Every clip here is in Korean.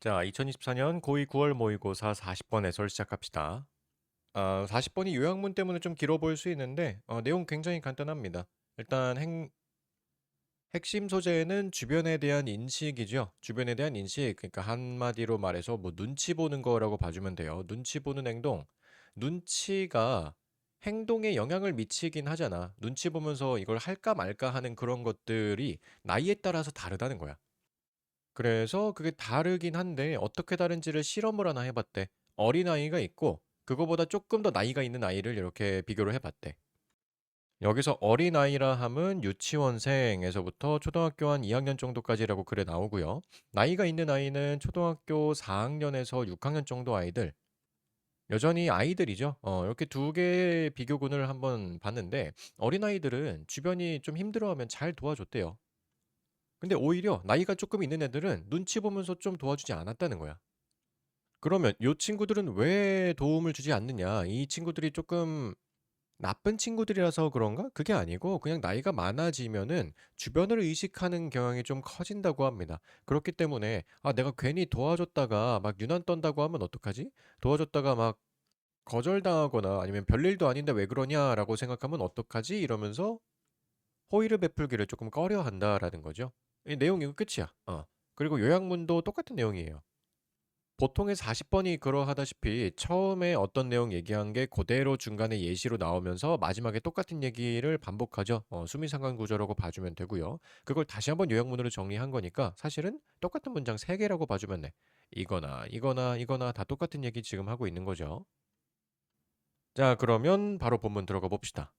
자, 2024년 고2 9월 모의고사 40번 해설 시작합시다. 40번이 요약문 때문에 좀 길어 보일 수 있는데 내용 굉장히 간단합니다. 일단 핵심 소재는 주변에 대한 인식이죠. 주변에 대한 인식, 그러니까 한마디로 말해서 뭐 눈치 보는 거라고 봐주면 돼요. 눈치 보는 행동. 눈치가 행동에 영향을 미치긴 하잖아. 눈치 보면서 이걸 할까 말까 하는 그런 것들이 나이에 따라서 다르다는 거야. 그래서 그게 다르긴 한데 어떻게 다른지를 실험을 하나 해 봤대. 어린아이가 있고 그거보다 쪼끔 더 나이가 있는 아이를 이렇게 비교를 해 봤대. 여기서 어린아이라 함은 유치원생에서부터 초등학교 한 2 학년 정도까지라고 글에 나오고요. 나이가 있는 아이는 초등학교 4 학년에서 6 학년 정도 아이들, 여전히 아이들이죠. 이렇게 두 개의 비교군을 한번 봤는데 어린아이들은 주변이 좀 힘들어하면 잘 도와줬대요. 근데 오히려 나이가 쪼끔 있는 애들은 눈치 보면서 좀 도와주지 않았다는 거야. 그러면 요 친구들은 왜 도움을 주지 않느냐? 이 친구들이 쪼끔 나쁜 친구들이라서 그런가? 그게 아니고 그냥 나이가 많아지면은 주변을 의식하는 경향이 좀 커진다고 합니다. 그렇기 때문에 '아 내가 괜히 도와줬다가 막 유난 떤다고 하면 어떡하지? 도와줬다가 막 거절당하거나 아니면 '별일도 아닌데 왜 그러냐?'라고 생각하면 어떡하지?' 이러면서 호의를 베풀기를 쪼끔 꺼려한다라는 거죠. 이 내용이 끝이야. 그리고 요약문도 똑같은 내용이에요. 보통의 40번이 그러하다시피 처음에 어떤 내용 얘기한 게 그대로 중간에 예시로 나오면서 마지막에 똑같은 얘기를 반복하죠. 수미상관 구조라고 봐주면 되고요. 그걸 다시 한번 요약문으로 정리한 거니까 사실은 똑같은 문장 3개라고 봐주면 돼. 이거나 이거나 이거나 다 똑같은 얘기 지금 하고 있는 거죠. 자, 그러면 바로 본문 들어가 봅시다.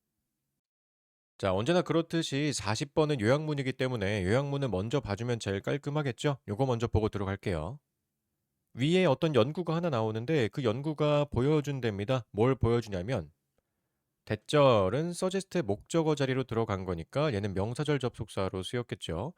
자, 언제나 그렇듯이 40번은 요약문이기 때문에 요약문을 먼저 봐주면 제일 깔끔하겠죠? 요거 먼저 보고 들어갈게요. 위에 어떤 연구가 하나 나오는데 그 연구가 보여준답니다. 뭘 보여주냐면 대절은 suggest의 목적어 자리로 들어간 거니까 얘는 명사절 접속사로 쓰였겠죠.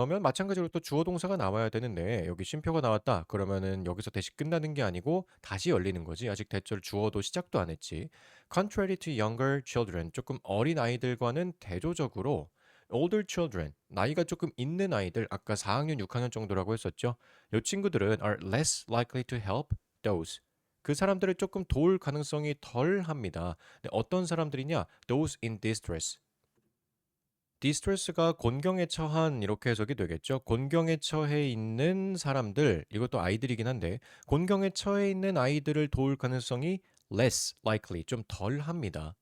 면 마찬가지로 또 주어 동사가 나와야 되는데 여기 쉼표가 나왔다. 그러면은 여기서 대시 끝나는 게 아니고 다시 열리는 거지. 아직 대절 주어도 시작도 안 했지. Contrary to younger children, 조금 어린 아이들과는 대조적으로 older children, 나이가 조금 있는 아이들, 아까 4학년, 6학년 정도라고 했었죠. 이 친구들은 are less likely to help those. 그 사람들을 조금 도울 가능성이 덜 합니다. 네, 어떤 사람들이냐? Those in distress. distress가 곤경에 처한 이렇게 해석이 되겠죠. 곤경에 처해 있는 사람들, 이것도 아이들이긴 한데 곤경에 처해 있는 아이들을 도울 가능성이 less likely, 좀 덜 합니다.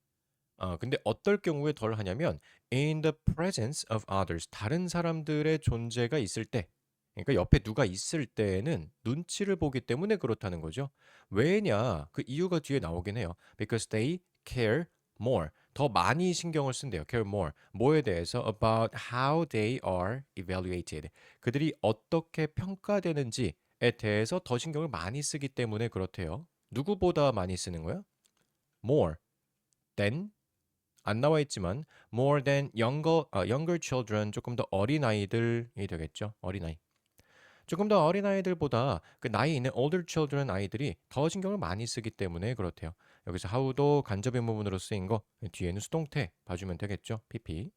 근데 어떨 경우에 덜 하냐면 in the presence of others, 다른 사람들의 존재가 있을 때, 그러니까 옆에 누가 있을 때에는 눈치를 보기 때문에 그렇다는 거죠. 왜냐? 그 이유가 뒤에 나오긴 해요. Because they care more. 더 많이 신경을 쓴대요. care more. 뭐에 대해서? About how they are evaluated. 그들이 어떻게 평가되는지에 대해서 더 신경을 많이 쓰기 때문에 그렇대요. 누구보다 많이 쓰는 거야? more than, 안 나와 있지만 more than younger children, 조금 더 어린 아이들이 되겠죠. 어린아이. 조금 더 어린 아이들보다 그 나이 있는 older children 아이들이 더 신경을 많이 쓰기 때문에 그렇대요. 여기서 how도 간접의 부분으로 쓰인 거, 뒤에는 수동태 봐주면 되겠죠. pp.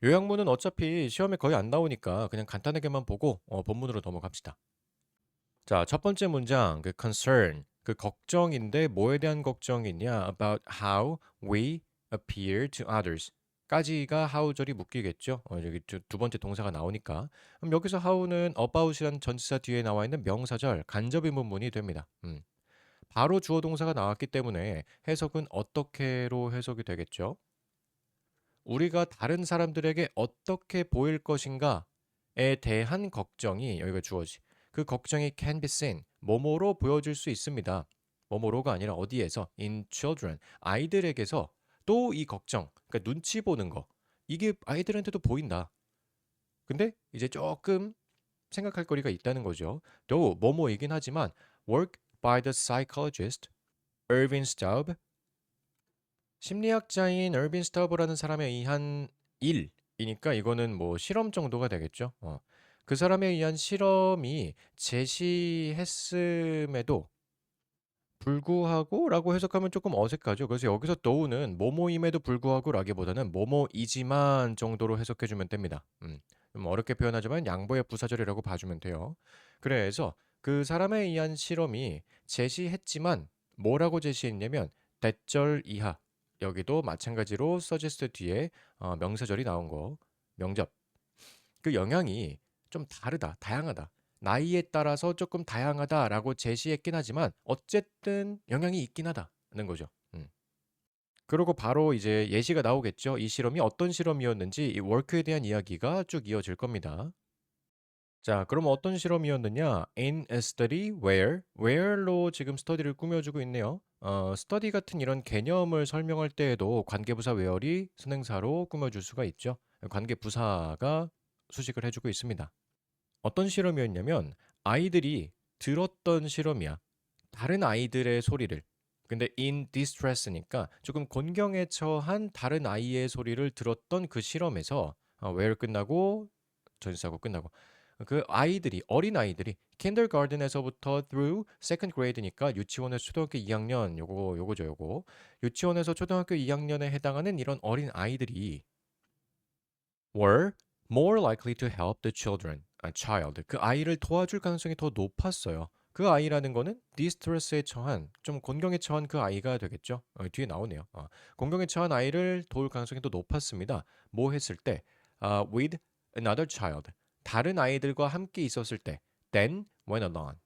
요약문은 어차피 시험에 거의 안 나오니까 그냥 간단하게만 보고 본문으로 넘어갑시다. 자, 첫 번째 문장, 그 concern, 그 걱정인데 뭐에 대한 걱정이냐? About how we appear to others. 까지가 how절이 묶이겠죠. 여기 두 번째 동사가 나오니까. 그럼 여기서 how는 about이라는 전치사 뒤에 나와 있는 명사절, 간접 의문문이 됩니다. 바로 주어 동사가 나왔기 때문에 해석은 어떻게로 해석이 되겠죠? 우리가 다른 사람들에게 어떻게 보일 것인가에 대한 걱정이, 여기가 주어지. 그 걱정이 can be seen, 뭐뭐로 보여질 수 있습니다. 뭐뭐로가 아니라 어디에서? in children, 아이들에게서 또 이 걱정, 그러니까 눈치 보는 거, 이게 아이들한테도 보인다. 근데 이제 조금 생각할 거리가 있다는 거죠. 또 뭐뭐이긴 하지만 work by the psychologist Irving Staub, 심리학자인 에르빈 스타우버라는 사람에 의한 일이니까 이거는 뭐 실험 정도가 되겠죠. 그 사람에 의한 실험이 제시했음에도 불구하고라고 해석하면 조금 어색하죠. 그래서 여기서 though는 뭐뭐임에도 불구하고라기보다는 뭐뭐이지만 정도로 해석해 주면 됩니다. 좀 어렵게 표현하지만 양보의 부사절이라고 봐주면 돼요. 그래서 그 사람에 의한 실험이 제시했지만 뭐라고 제시했냐면 대절 이하. 여기도 마찬가지로 suggest 뒤에 명사절이 나온 거. 명접. 그 영향이 좀 다르다, 다양하다. 나이에 따라서 조금 다양하다라고 제시했긴 하지만 어쨌든 영향이 있긴 하다는 거죠. 그리고 바로 이제 예시가 나오겠죠. 이 실험이 어떤 실험이었는지 이 워크에 대한 이야기가 쭉 이어질 겁니다. 자, 그럼 어떤 실험이었느냐? In a study where로 지금 스터디를 꾸며주고 있네요. 스터디 같은 이런 개념을 설명할 때에도 관계부사 where이 선행사로 꾸며줄 수가 있죠. 관계부사가 수식을 해주고 있습니다. 어떤 실험이었냐면 아이들이 들었던 실험이야. 다른 아이들의 소리를. 근데 in distress니까 조금 곤경에 처한 다른 아이의 소리를 들었던 그 실험에서 where 끝나고 전치사고 끝나고 그 아이들이 어린 아이들이 kindergarten에서부터 through second grade니까 유치원에서 초등학교 2학년 요거죠 요거 유치원에서 초등학교 2학년에 해당하는 이런 어린 아이들이 were more likely to help the child. 그 아이를 도와줄 가능성이 더 높았어요. 그 아이라는 거는 디스트레스에 처한 좀 곤경에 처한 그 아이가 되겠죠. 뒤에 나오네요. 곤경에 처한 아이를 도울 가능성이 더 높았습니다. 뭐 했을 때 with another child. 다른 아이들과 함께 있었을 때 than when alone.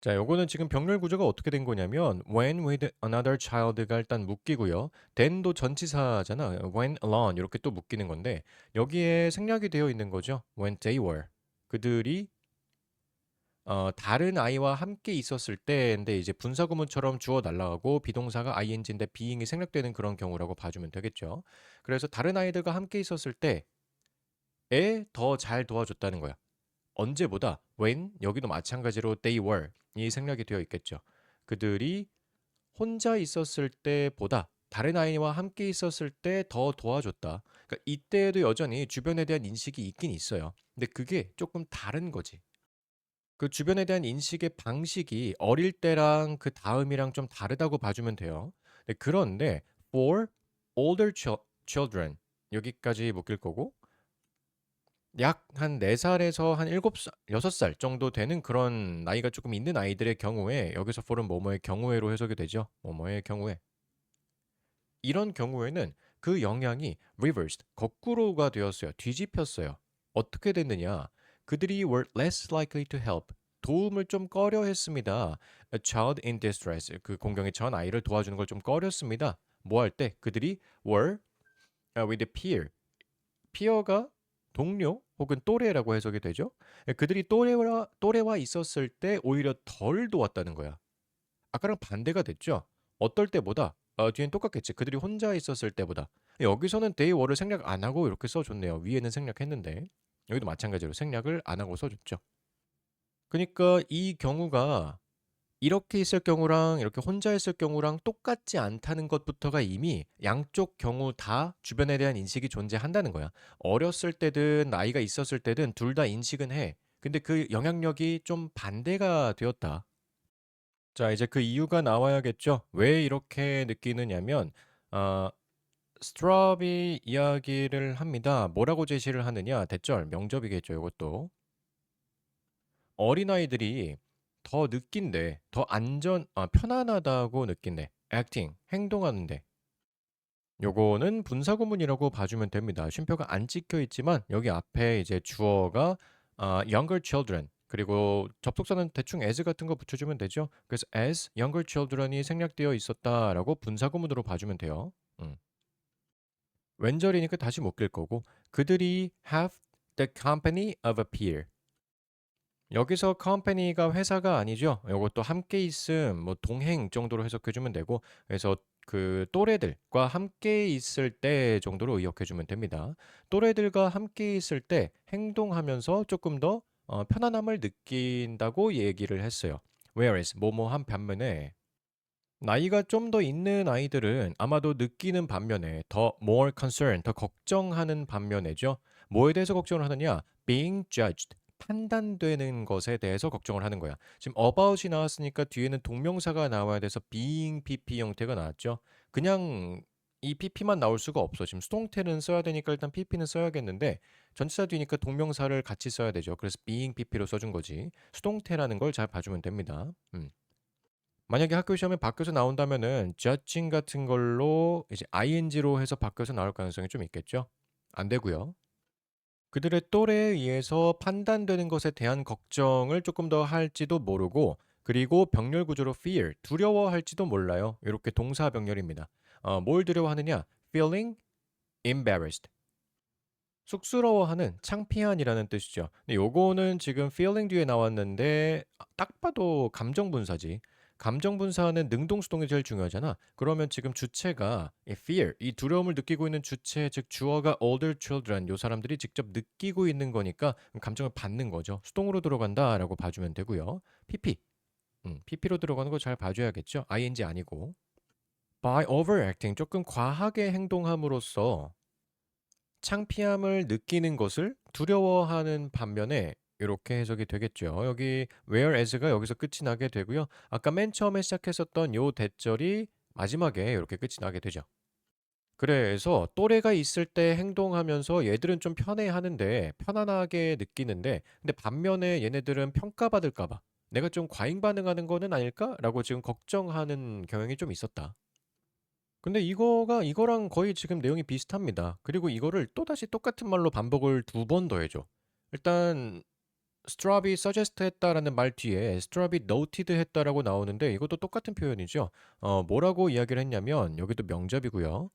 자, 요거는 지금 병렬 구조가 어떻게 된 거냐면 when with another child가 일단 묶이고요. then도 전치사잖아. when alone 이렇게 또 묶이는 건데 여기에 생략이 되어 있는 거죠. when they were. 그들이 다른 아이와 함께 있었을 때인데 이제 분사구문처럼 주어 날라가고 비동사가 ing인데 being이 생략되는 그런 경우라고 봐주면 되겠죠. 그래서 다른 아이들과 함께 있었을 때에 더 잘 도와줬다는 거야. 언제보다 when 여기도 마찬가지로 they were 이 생략이 되어 있겠죠. 그들이 혼자 있었을 때보다 다른 아이와 함께 있었을 때 더 도와줬다. 그러니까 이때에도 여전히 주변에 대한 인식이 있긴 있어요. 근데 그게 조금 다른 거지. 그 주변에 대한 인식의 방식이 어릴 때랑 그 다음이랑 좀 다르다고 봐주면 돼요. 네, 그런데 for older children 여기까지 묶일 거고 약 한 4살에서 한 7살, 6살 정도 되는 그런 나이가 조금 있는 아이들의 경우에 여기서 for은 뭐뭐의 경우에로 해석이 되죠. 뭐뭐의 경우에. 이런 경우에는 그 영향이 reversed, 거꾸로가 되었어요. 뒤집혔어요. 어떻게 됐느냐? 그들이 were less likely to help, 도움을 좀 꺼려 했습니다. A child in distress, 그 공경에 처한 아이를 도와주는 걸 좀 꺼렸습니다. 뭐 할 때? 그들이 were with a peer, peer가 동료 혹은 또래라고 해석이 되죠. 그들이 또래와 있었을 때 오히려 덜 도왔다는 거야. 아까랑 반대가 됐죠. 어떨 때보다 뒤엔 똑같겠지. 그들이 혼자 있었을 때보다. 여기서는 they were를 생략 안 하고 이렇게 써줬네요. 위에는 생략했는데 여기도 마찬가지로 생략을 안 하고 써줬죠. 그러니까 이 경우가 이렇게 있을 경우랑 이렇게 혼자 있을 경우랑 똑같지 않다는 것부터가 이미 양쪽 경우 다 주변에 대한 인식이 존재한다는 거야. 어렸을 때든 나이가 있었을 때든 둘 다 인식은 해. 근데 그 영향력이 좀 반대가 되었다. 자, 이제 그 이유가 나와야겠죠. 왜 이렇게 느끼느냐면 어, 스트럽이 이야기를 합니다. 뭐라고 제시를 하느냐? 대절, 명접이겠죠. 이것도. 어린아이들이 더 느낀대. 더 편안하다고 느낀대. acting, 행동하는데. 요거는 분사구문이라고 봐주면 됩니다. 쉼표가 안 찍혀 있지만 여기 앞에 이제 주어가 younger children 그리고 접속사는 대충 as 같은 거 붙여주면 되죠. 그래서 as younger children이 생략되어 있었다라고 분사구문으로 봐주면 돼요. 왼절이니까 다시 못 낄 거고 그들이 have the company of a peer. 여기서 company가 회사가 아니죠. 이것도 함께 있음, 뭐 동행 정도로 해석해주면 되고, 그래서 그 또래들과 함께 있을 때 정도로 의역해주면 됩니다. 또래들과 함께 있을 때 행동하면서 조금 더 편안함을 느낀다고 얘기를 했어요. Whereas 뭐뭐한 반면에 나이가 좀 더 있는 아이들은 아마도 느끼는 반면에 더 more concern, 더 걱정하는 반면에죠. 뭐에 대해서 걱정을 하느냐? being judged, 판단되는 것에 대해서 걱정을 하는 거야. 지금 about이 나왔으니까 뒤에는 동명사가 나와야 돼서 being PP 형태가 나왔죠. 그냥 이 pp만 나올 수가 없어. 지금 수동태는 써야 되니까 일단 pp는 써야겠는데 전치사 뒤니까 동명사를 같이 써야 되죠. 그래서 being pp로 써준 거지. 수동태라는 걸 잘 봐주면 됩니다. 만약에 학교 시험에 바뀌어서 나온다면은 judging 같은 걸로 이제 ing로 해서 바뀌어서 나올 가능성이 좀 있겠죠. 안 되고요. 그들의 또래에 의해서 판단되는 것에 대한 걱정을 조금 더 할지도 모르고 그리고 병렬 구조로 fear, 두려워할지도 몰라요. 이렇게 동사 병렬입니다. 뭘 두려워하느냐? feeling embarrassed. 쑥스러워하는, 창피한이라는 뜻이죠. 근데 요거는 지금 feeling 뒤에 나왔는데 딱 봐도 감정 분사지. 감정 분사는 능동수동이 제일 중요하잖아. 그러면 지금 주체가 이 fear, 이 두려움을 느끼고 있는 주체, 즉 주어가 older children, 요 사람들이 직접 느끼고 있는 거니까 감정을 받는 거죠. 수동으로 들어간다라고 봐주면 되고요. pp, pp로 들어가는 거 잘 봐줘야겠죠. ing 아니고. by overacting, 조금 과하게 행동함으로써 창피함을 느끼는 것을 두려워하는 반면에 이렇게 해석이 되겠죠. 여기 whereas가 여기서 끝이 나게 되고요. 아까 맨 처음에 시작했었던 요 대절이 마지막에 이렇게 끝이 나게 되죠. 그래서 또래가 있을 때 행동하면서 얘들은 좀 편해하는데 편안하게 느끼는데 근데 반면에 얘네들은 평가받을까 봐 내가 좀 과잉 반응하는 거는 아닐까라고 지금 걱정하는 경향이 좀 있었다. 근데 이거랑 거의 지금 내용이 비슷합니다. 그리고 이거를 또다시 똑같은 말로 반복을 두 번 더 해줘. 일단 스트라비 서제스트 했다라는 말 뒤에 스트라비 노티드 했다라고 나오는데 이것도 똑같은 표현이죠. 뭐라고 이야기를 했냐면 여기도 명접이고요.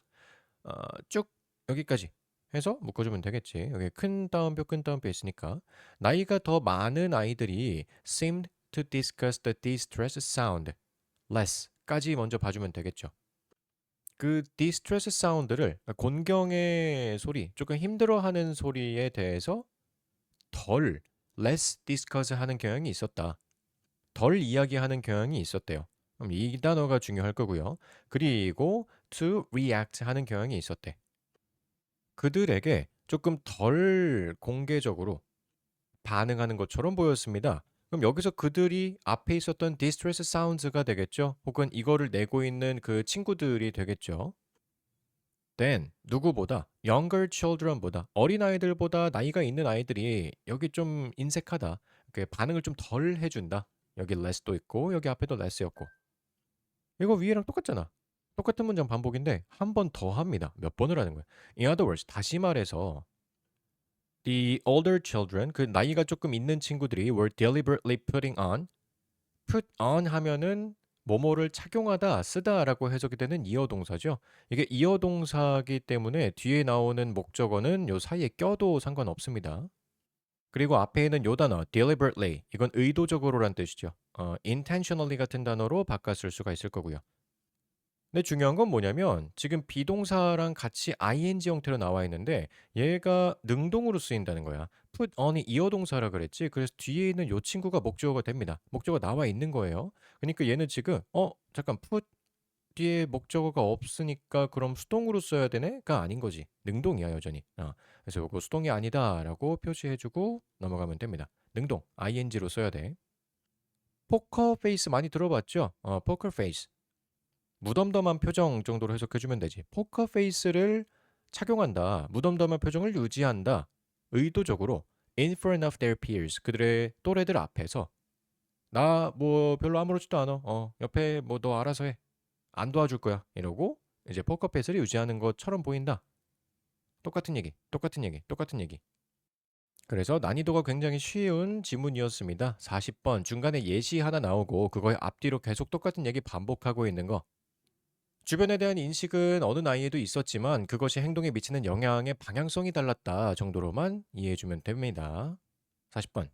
쭉 여기까지 해서 묶어주면 되겠지. 여기 큰 따옴표 있으니까 나이가 더 많은 아이들이 seemed to discuss the distress sound less까지 먼저 봐주면 되겠죠. 그 디스트레스 사운드를 곤경의 소리, 조금 힘들어하는 소리에 대해서 덜 less discuss 하는 경향이 있었다. 덜 이야기하는 경향이 있었대요. 그럼 이 단어가 중요할 거고요. 그리고 to react 하는 경향이 있었대. 그들에게 조금 덜 공개적으로 반응하는 것처럼 보였습니다. 그럼 여기서 그들이 앞에 있었던 distress sounds가 되겠죠? 혹은 이거를 내고 있는 그 친구들이 되겠죠? than 누구보다 younger children보다 어린아이들보다 나이가 있는 아이들이 여기 좀 인색하다. 그 반응을 좀 덜 해준다. 여기 less도 있고 여기 앞에도 less였고 이거 위에랑 똑같잖아. 똑같은 문장 반복인데 한 번 더 합니다. 몇 번을 하는 거야. In other words, 다시 말해서 the older children, 그 나이가 조금 있는 친구들이 were deliberately putting on put on 하면은 뭐뭐를 착용하다, 쓰다라고 해석이 되는 이어 동사죠. 이게 이어 동사기 때문에 뒤에 나오는 목적어는 요 사이에 껴도 상관없습니다. 그리고 앞에 있는 요 단어 deliberately 이건 의도적으로란 뜻이죠. intentionally 같은 단어로 바꿔 쓸 수가 있을 거고요. 근데 중요한 건 뭐냐면 지금 비동사랑 같이 ing 형태로 나와 있는데 얘가 능동으로 쓰인다는 거야. put on이 이어 동사라 그랬지. 그래서 뒤에 있는 요 친구가 목적어가 됩니다. 목적어가 나와 있는 거예요. 그러니까 얘는 지금 잠깐 put 뒤에 목적어가 없으니까 그럼 수동으로 써야 되네?가 아닌 거지. 능동이야 여전히. 그래서 요거 수동이 아니다라고 표시해주고 넘어가면 됩니다. 능동 ing로 써야 돼. 포커 페이스 많이 들어봤죠? 포커 페이스. 무덤덤한 표정 정도로 해석해주면 되지. 포커 페이스를 착용한다. 무덤덤한 표정을 유지한다. 의도적으로 in front of their peers. 그들의 또래들 앞에서 나 뭐 별로 아무렇지도 않아. 옆에 뭐 너 알아서 해. 안 도와줄 거야. 이러고 이제 포커 페이스를 유지하는 것처럼 보인다. 똑같은 얘기, 똑같은 얘기, 똑같은 얘기. 그래서 난이도가 굉장히 쉬운 지문이었습니다. 40번 중간에 예시 하나 나오고 그거의 앞뒤로 계속 똑같은 얘기 반복하고 있는 거. 주변에 대한 인식은 어느 나이에도 있었지만 그것이 행동에 미치는 영향의 방향성이 달랐다 정도로만 이해해 주면 됩니다. 40번.